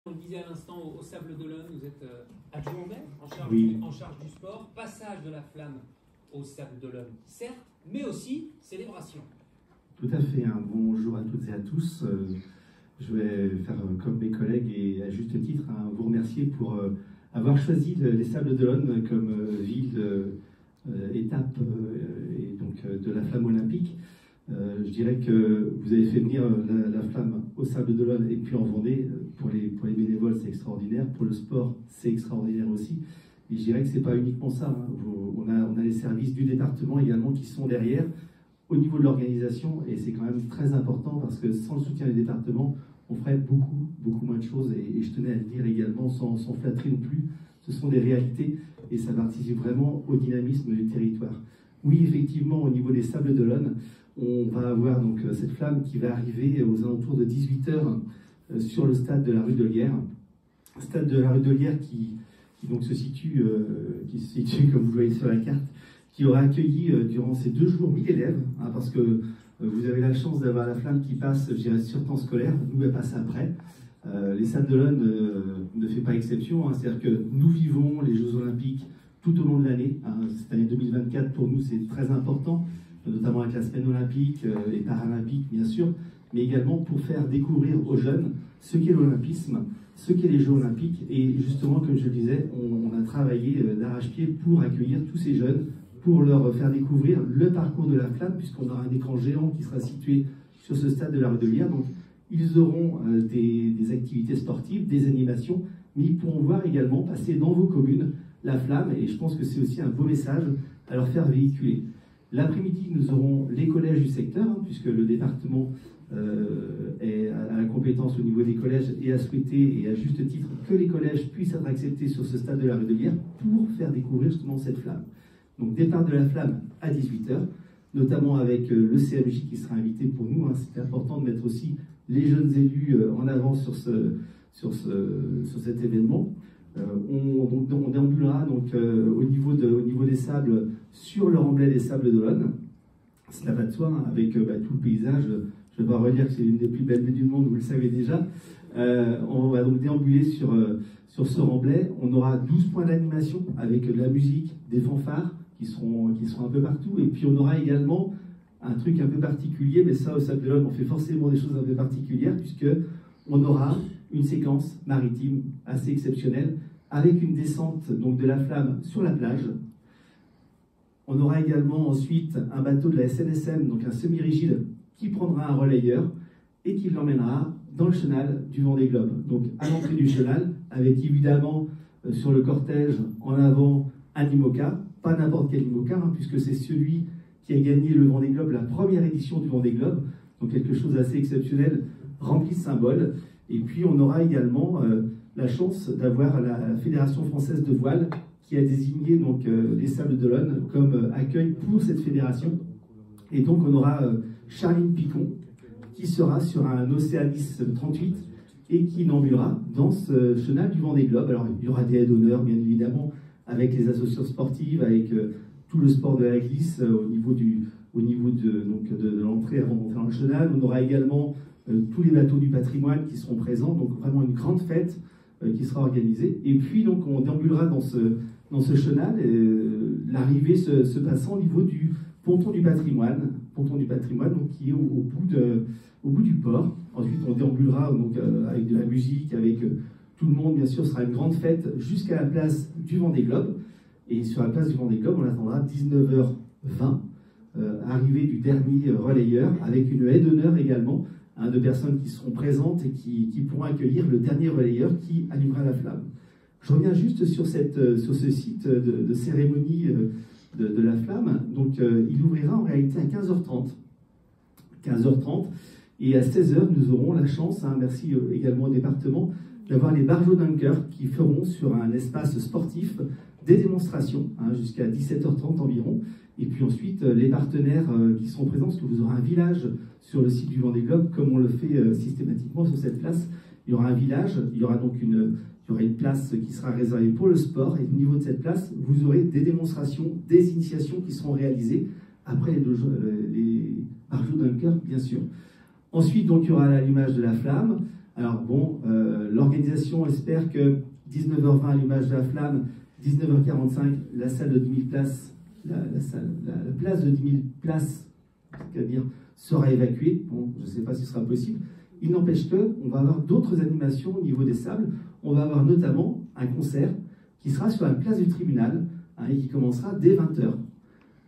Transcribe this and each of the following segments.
On le disait à l'instant, au Sable d'Olonne, vous êtes adjoint au maire en charge du sport. Passage de la flamme au Sable d'Olonne, certes, mais aussi célébration. Tout à fait. Bonjour à toutes et à tous. Je vais faire comme mes collègues et à juste titre vous remercier pour avoir choisi les Sables d'Olonne comme ville étape et donc de la flamme olympique. Je dirais que vous avez fait venir la flamme au Sable d'Olonne et puis en Vendée. Pour les bénévoles, c'est extraordinaire. Pour le sport, c'est extraordinaire aussi. Et je dirais que ce n'est pas uniquement ça. On a les services du département également qui sont derrière au niveau de l'organisation. Et c'est quand même très important parce que sans le soutien des départements, on ferait beaucoup moins de choses. Et je tenais à le dire également sans flatterie non plus. Ce sont des réalités et ça participe vraiment au dynamisme du territoire. Oui, effectivement, au niveau des Sables d'Olonne, on va avoir donc cette flamme qui va arriver aux alentours de 18 h sur le stade de la rue de Lierre. Stade de la rue de Lierre qui donc se situe, comme vous le voyez sur la carte, qui aura accueilli durant ces 2 jours 1000 élèves, parce que vous avez la chance d'avoir la flamme qui passe, je dirais, sur temps scolaire. Nous, elle passe après. Les Sables d'Olonne ne fait pas exception, c'est-à-dire que nous vivons les Jeux Olympiques tout au long de l'année. Cette année 2024, pour nous, c'est très important, notamment avec la semaine olympique et paralympique, bien sûr, mais également pour faire découvrir aux jeunes ce qu'est l'olympisme, ce qu'est les Jeux Olympiques. Et justement, comme je le disais, on a travaillé d'arrache-pied pour accueillir tous ces jeunes, pour leur faire découvrir le parcours de la flamme, puisqu'on aura un écran géant qui sera situé sur ce stade de la rue de Lierre. Donc, ils auront des activités sportives, des animations, mais ils pourront voir également passer dans vos communes la flamme, et je pense que c'est aussi un beau message à leur faire véhiculer. L'après-midi, nous aurons les collèges du secteur, puisque le département a la compétence au niveau des collèges et a souhaité, et à juste titre, que les collèges puissent être acceptés sur ce stade de la rue de Lierre pour faire découvrir justement cette flamme. Donc départ de la flamme à 18 h, notamment avec le CMJ qui sera invité pour nous. C'est important de mettre aussi les jeunes élus en avant sur cet événement. On déambulera donc au niveau des sables sur le remblai des Sables d'Olonne. Cela va de soi, avec tout le paysage. Je ne vais pas redire que c'est l'une des plus belles villes du monde, vous le savez déjà. On va donc déambuler sur ce remblai. On aura 12 points d'animation avec de la musique, des fanfares qui seront un peu partout. Et puis on aura également un truc un peu particulier, mais ça au Sable d'Olonne, on fait forcément des choses un peu particulières, puisque on aura une séquence maritime assez exceptionnelle, avec une descente donc de la flamme sur la plage. On aura également ensuite un bateau de la SNSM, donc un semi-rigide, qui prendra un relayeur et qui l'emmènera dans le chenal du Vendée Globe. Donc à l'entrée du chenal, avec évidemment sur le cortège en avant un IMOCA, pas n'importe quel IMOCA, puisque c'est celui qui a gagné le Vendée Globe, la première édition du Vendée Globe, donc quelque chose d'assez exceptionnel, rempli de symboles. Et puis on aura également la chance d'avoir la Fédération française de voile qui a désigné donc les Sables d'Olonne comme accueil pour cette fédération. Et donc on aura Charline Picon qui sera sur un Océanis 38 et qui déambulera dans ce chenal du Vendée Globe. Alors il y aura des aides d'honneur bien évidemment avec les associations sportives, avec tout le sport de la glisse au niveau de l'entrée avant d'entrer dans le chenal. On aura également tous les bateaux du patrimoine qui seront présents, donc vraiment une grande fête qui sera organisée. Et puis donc on déambulera dans ce chenal, l'arrivée se passant au niveau du ponton du patrimoine donc, qui est au bout du port. Ensuite on déambulera donc, avec de la musique, avec tout le monde, bien sûr, ce sera une grande fête jusqu'à la place du Vendée Globe. Et sur la place du Vendée Globe, on attendra 19 h 20, arrivée du dernier relayeur, avec une aide d'honneur également, de personnes qui seront présentes et qui pourront accueillir le dernier relayeur qui allumera la flamme. Je reviens juste sur ce site de cérémonie de la flamme. Donc, il ouvrira en réalité à 15 h 30. 15 h 30. Et à 16 h, nous aurons la chance, merci également au département, d'avoir les barjots dunkers qui feront sur un espace sportif des démonstrations jusqu'à 17 h 30 environ. Et puis ensuite, les partenaires qui seront présents, parce que vous aurez un village sur le site du Vendée Globe, comme on le fait systématiquement sur cette place. Il y aura un village, il y aura donc une place qui sera réservée pour le sport. Et au niveau de cette place, vous aurez des démonstrations, des initiations qui seront réalisées après les barjots dunkers, bien sûr. Ensuite, donc, il y aura l'allumage de la flamme. Alors bon, l'organisation espère que 19h20, allumage de la flamme, 19h45, la salle de 10 000 places, la place de 10 000 places, c'est-à-dire sera évacuée. Bon, je ne sais pas si ce sera possible. Il n'empêche qu'on va avoir d'autres animations au niveau des sables. On va avoir notamment un concert qui sera sur la place du tribunal et qui commencera dès 20h.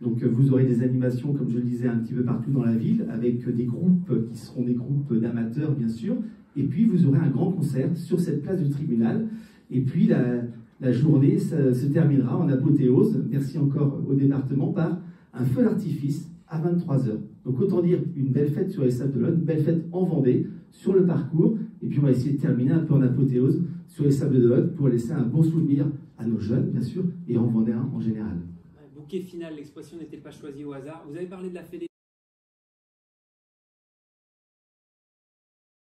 Donc vous aurez des animations, comme je le disais, un petit peu partout dans la ville, avec des groupes qui seront des groupes d'amateurs, bien sûr. Et puis vous aurez un grand concert sur cette place du tribunal. Et puis la journée se terminera en apothéose, merci encore au département, par un feu d'artifice à 23h. Donc autant dire une belle fête sur les Sables d'Olonne, une belle fête en Vendée, sur le parcours. Et puis on va essayer de terminer un peu en apothéose sur les Sables d'Olonne pour laisser un bon souvenir à nos jeunes, bien sûr, et en Vendéens en général. Bouquet final, l'expression n'était pas choisie au hasard. Vous avez parlé de la fédération.